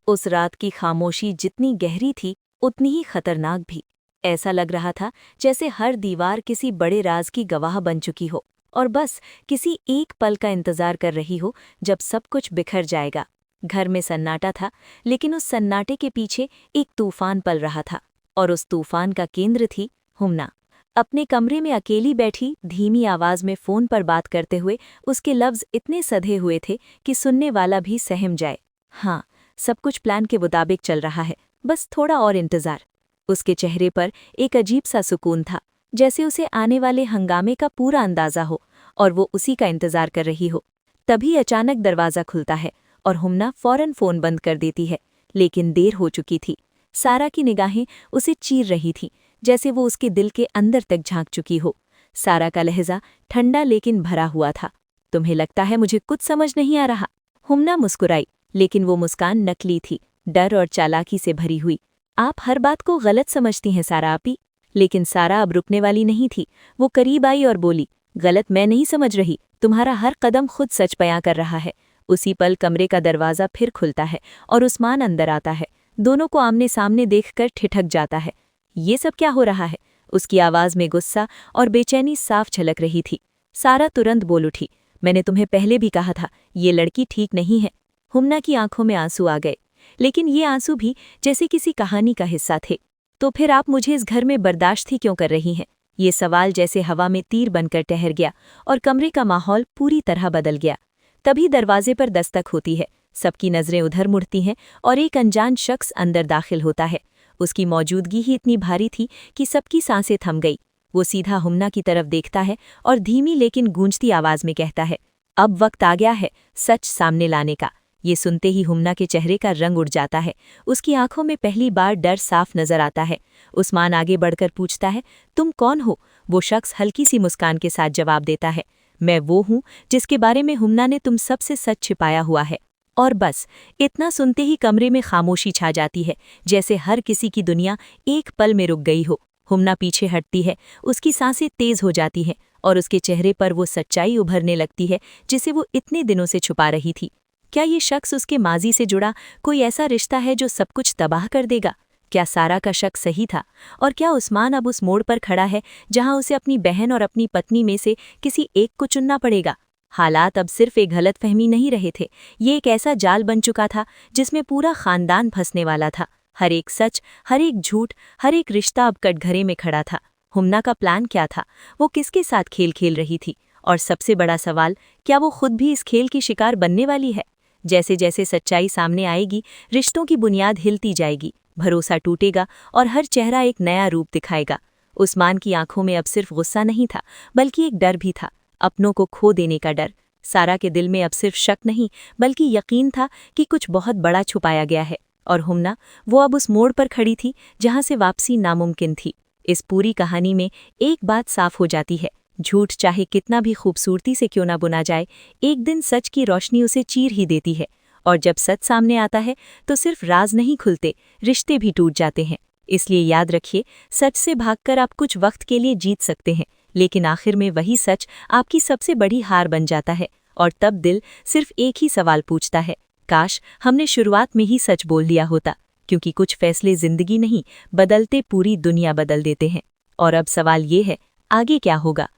उस रात की खामोशी जितनी गहरी थी उतनी ही खतरनाक भी। ऐसा लग रहा था जैसे हर दीवार किसी बड़े राज की गवाह बन चुकी हो और बस किसी एक पल का इंतजार कर रही हो जब सब कुछ बिखर जाएगा। घर में सन्नाटा था, लेकिन उस सन्नाटे के पीछे एक तूफान पल रहा था और उस तूफान का केंद्र थी हुम्ना। अपने कमरे में अकेली बैठी धीमी आवाज में फोन पर बात करते हुए उसके लफ्ज इतने सधे हुए थे कि सुनने वाला भी सहम जाए। हाँ, सब कुछ प्लान के मुताबिक चल रहा है, बस थोड़ा और इंतजार। उसके चेहरे पर एक अजीब सा सुकून था, जैसे उसे आने वाले हंगामे का पूरा अंदाजा हो और वो उसी का इंतजार कर रही हो। तभी अचानक दरवाज़ा खुलता है और हुम्ना फौरन फ़ोन बंद कर देती है, लेकिन देर हो चुकी थी। सारा की निगाहें उसे चीर रही थीं, जैसे वो उसके दिल के अंदर तक झांक चुकी हो। सारा का लहजा ठंडा लेकिन भरा हुआ था। तुम्हें लगता है मुझे कुछ समझ नहीं आ रहा? हुम्ना मुस्कुराई, लेकिन वो मुस्कान नकली थी, डर और चालाकी से भरी हुई। आप हर बात को गलत समझती हैं सारा आपी। लेकिन सारा अब रुकने वाली नहीं थी। वो करीब आई और बोली, गलत मैं नहीं समझ रही, तुम्हारा हर कदम खुद सच बयां कर रहा है। उसी पल कमरे का दरवाज़ा फिर खुलता है और उस्मान अंदर आता है। दोनों को आमने सामने देखकर ठिठक जाता है। ये सब क्या हो रहा है? उसकी आवाज़ में गुस्सा और बेचैनी साफ झलक रही थी। सारा तुरंत बोल उठी, मैंने तुम्हें पहले भी कहा था, ये लड़की ठीक नहीं है। हुम्ना की आंखों में आंसू आ गए, लेकिन ये आंसू भी जैसे किसी कहानी का हिस्सा थे। तो फिर आप मुझे इस घर में बर्दाश्त ही क्यों कर रही हैं? ये सवाल जैसे हवा में तीर बनकर ठहर गया और कमरे का माहौल पूरी तरह बदल गया। तभी दरवाजे पर दस्तक होती है, सबकी नज़रें उधर मुड़ती हैं और एक अनजान शख्स अंदर दाखिल होता है। उसकी मौजूदगी ही इतनी भारी थी कि सबकी सांसें थम गई। वो सीधा हुम्ना की तरफ देखता है और धीमी लेकिन गूंजती आवाज़ में कहता है, अब वक्त आ गया है सच सामने लाने का। ये सुनते ही हुम्ना के चेहरे का रंग उड़ जाता है। उसकी आंखों में पहली बार डर साफ नजर आता है। उस्मान आगे बढ़कर पूछता है, तुम कौन हो? वो शख्स हल्की सी मुस्कान के साथ जवाब देता है, मैं वो हूँ जिसके बारे में हुम्ना ने तुम सबसे सच छिपाया हुआ है। और बस इतना सुनते ही कमरे में खामोशी छा जाती है, जैसे हर किसी की दुनिया एक पल में रुक गई हो। हुम्ना पीछे हटती है, उसकी सांसें तेज हो जाती हैं और उसके चेहरे पर वो सच्चाई उभरने लगती है जिसे वो इतने दिनों से छुपा रही थी। क्या ये शख्स उसके माजी से जुड़ा कोई ऐसा रिश्ता है जो सब कुछ तबाह कर देगा? क्या सारा का शक सही था? और क्या उस्मान अब उस मोड़ पर खड़ा है जहां उसे अपनी बहन और अपनी पत्नी में से किसी एक को चुनना पड़ेगा? हालात अब सिर्फ एक गलतफहमी नहीं रहे थे, ये एक ऐसा जाल बन चुका था जिसमें पूरा खानदान फंसने वाला था। हर एक सच, हर एक झूठ, हर एक रिश्ता अब कटघरे में खड़ा था। हुम्ना का प्लान क्या था? वो किसके साथ खेल खेल रही थी? और सबसे बड़ा सवाल, क्या वो खुद भी इस खेल की शिकार बनने वाली है? जैसे जैसे सच्चाई सामने आएगी, रिश्तों की बुनियाद हिलती जाएगी, भरोसा टूटेगा और हर चेहरा एक नया रूप दिखाएगा। उस्मान की आंखों में अब सिर्फ गुस्सा नहीं था, बल्कि एक डर भी था, अपनों को खो देने का डर। सारा के दिल में अब सिर्फ शक नहीं, बल्कि यकीन था कि कुछ बहुत बड़ा छुपाया गया है। और हुम्ना, वो अब उस मोड़ पर खड़ी थी जहां से वापसी नामुमकिन थी। इस पूरी कहानी में एक बात साफ हो जाती है, झूठ चाहे कितना भी खूबसूरती से क्यों ना बुना जाए, एक दिन सच की रोशनी उसे चीर ही देती है। और जब सच सामने आता है तो सिर्फ राज नहीं खुलते, रिश्ते भी टूट जाते हैं। इसलिए याद रखिए, सच से भागकर आप कुछ वक्त के लिए जीत सकते हैं, लेकिन आखिर में वही सच आपकी सबसे बड़ी हार बन जाता है। और तब दिल सिर्फ एक ही सवाल पूछता है, काश हमने शुरुआत में ही सच बोल दिया होता, क्योंकि कुछ फैसले जिंदगी नहीं बदलते पूरी दुनिया बदल देते हैं। और अब सवाल ये है, आगे क्या होगा?